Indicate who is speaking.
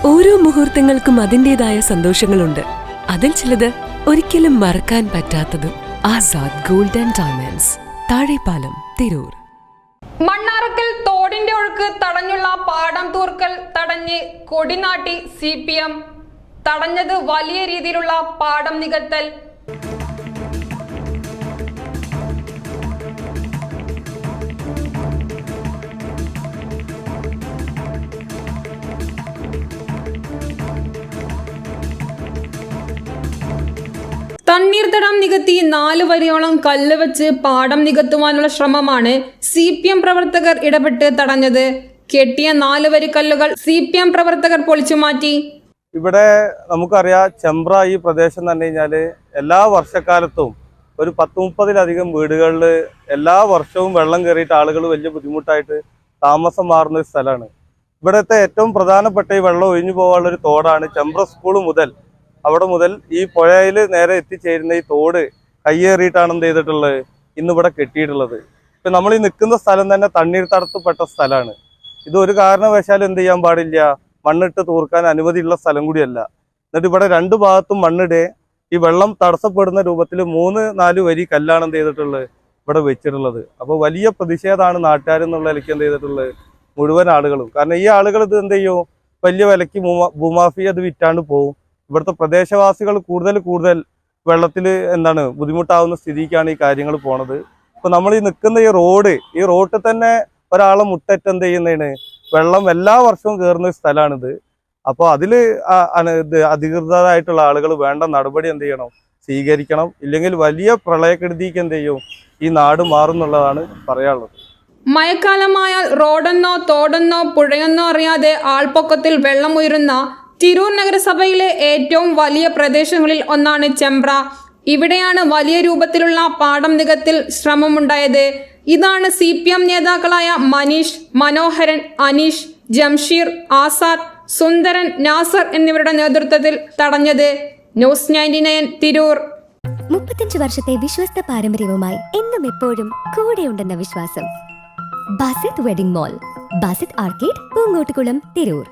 Speaker 1: ഓരോ മുഹൂർത്തങ്ങൾക്കും അതിൻ്റെതായ സന്തോഷങ്ങളുണ്ട്. അതിൽ ചിലത് ഒരിക്കലും മറക്കാൻ പറ്റാത്തതും. Azad gold and diamonds, Thazhepalam, Tirur.
Speaker 2: Mannarakkal തോടിന്റെ ഒഴുക്ക് തടഞ്ഞുള്ള പാടം തൂർക്കൽ തടഞ്ഞ് കൊടിനാട്ടി CPM. തടഞ്ഞത് വലിയ രീതിയിലുള്ള പാടം നികത്തൽ. തണ്ണീർത്തടം നികത്തി 4 വരിയോളം കല്ല് വെച്ച് പാടം നികത്തുവാനുള്ള ശ്രമമാണ് CPM പ്രവർത്തകർ ഇടപെട്ട് തടഞ്ഞത്. കെട്ടിയ 4 വരി കല്ലുകൾ CPM പ്രവർത്തകർ പൊളിച്ചു മാറ്റി.
Speaker 3: ഇവിടെ നമുക്കറിയാം, ചെമ്പ്ര ഈ പ്രദേശം തന്നെ കഴിഞ്ഞാൽ എല്ലാ വർഷക്കാലത്തും ഒരു 10-30-ലധികം വീടുകളിൽ എല്ലാ വർഷവും വെള്ളം കയറിയിട്ട് ആളുകൾ വലിയ ബുദ്ധിമുട്ടായിട്ട് താമസം മാറുന്ന ഒരു സ്ഥലമാണ്. ഇവിടുത്തെ ഏറ്റവും പ്രധാനപ്പെട്ട ഈ വെള്ളം ഒഴിഞ്ഞു പോകാനുള്ള ഒരു തോടാണ്. ചെമ്പ്ര സ്കൂൾ മുതൽ അവിടെ മുതൽ ഈ പുഴയിൽ നേരെ എത്തിച്ചേരുന്ന ഈ തോട് കയ്യേറിയിട്ടാണ് എന്ത് ചെയ്തിട്ടുള്ളത്, ഇന്നിവിടെ കെട്ടിയിട്ടുള്ളത്. ഇപ്പം നമ്മൾ ഈ നിൽക്കുന്ന സ്ഥലം തന്നെ തണ്ണീർത്തടത്തിൽപ്പെട്ട സ്ഥലമാണ്. ഇതൊരു കാരണവശാലും എന്ത് ചെയ്യാൻ പാടില്ല, മണ്ണിട്ട് തൂർക്കാൻ അനുമതിയുള്ള സ്ഥലം കൂടിയല്ല. എന്നിട്ട് ഇവിടെ 2 ഭാഗത്തും മണ്ണിടെ ഈ വെള്ളം തടസ്സപ്പെടുന്ന രൂപത്തിൽ 3-4 വരി കല്ലാണ് എന്ത് ചെയ്തിട്ടുള്ളത് ഇവിടെ വെച്ചിട്ടുള്ളത്. അപ്പോൾ വലിയ പ്രതിഷേധമാണ് നാട്ടുകാരെന്നുള്ള നിലയ്ക്ക് എന്ത് ചെയ്തിട്ടുള്ളത് മുഴുവൻ ആളുകളും. കാരണം ഈ ആളുകൾ ഇത് എന്ത് ചെയ്യും, വലിയ വിലയ്ക്ക് ഭൂമാഫിയ അത് വിറ്റാണ്ട് പോകും. ഇവിടുത്തെ പ്രദേശവാസികൾ കൂടുതൽ വെള്ളത്തിൽ ബുദ്ധിമുട്ടാവുന്ന സ്ഥിതിക്കാണ് ഈ കാര്യങ്ങൾ പോണത്. ഇപ്പൊ നമ്മൾ ഈ നിൽക്കുന്ന ഈ റോഡിൽ തന്നെ ഒരാളെ മുട്ടറ്റ് എന്ത് ചെയ്യുന്നതാണ്, വെള്ളം എല്ലാ വർഷവും കയറുന്ന ഒരു സ്ഥലമാണിത്. അപ്പോൾ അതിൽ അധികൃതരായിട്ടുള്ള ആളുകൾ വേണ്ട നടപടി എന്ത് ചെയ്യണം, സ്വീകരിക്കണം. ഇല്ലെങ്കിൽ വലിയ പ്രളയക്കെടുതിക്ക് എന്ത് ചെയ്യും, ഈ നാട് മാറുന്നുള്ളതാണ് പറയാനുള്ളത്.
Speaker 2: മഴക്കാലമായാൽ റോഡെന്നോ തോടെന്നോ പുഴയെന്നോ അറിയാതെ ആൾപ്പൊക്കത്തിൽ വെള്ളം ഉയരുന്ന തിരൂർ നഗരസഭയിലെ ഏറ്റവും വലിയ പ്രദേശങ്ങളിൽ ഒന്നാണ് ചെമ്പ്ര. ഇവിടെയാണ് വലിയ രൂപത്തിലുള്ള പാടം നികത്തിൽ ശ്രമമുണ്ടായത്. ഇതാണ് CPM നേതാക്കളായ മനീഷ്, മനോഹരൻ, അനീഷ്, ജംഷീർ, ആസാദ്, സുന്ദരൻ, നാസർ എന്നിവരുടെ നേതൃത്വത്തിൽ തടഞ്ഞത്. ന്യൂസ് 99 തിരൂർ.
Speaker 4: 35 വർഷത്തെ വിശ്വസ്ത പാരമ്പര്യവുമായി എന്നും എപ്പോഴും കൂടെയുണ്ടെന്ന വിശ്വാസം. Basith Wedding Mall, Basith Arcade, Poonkottukulam, Tirur.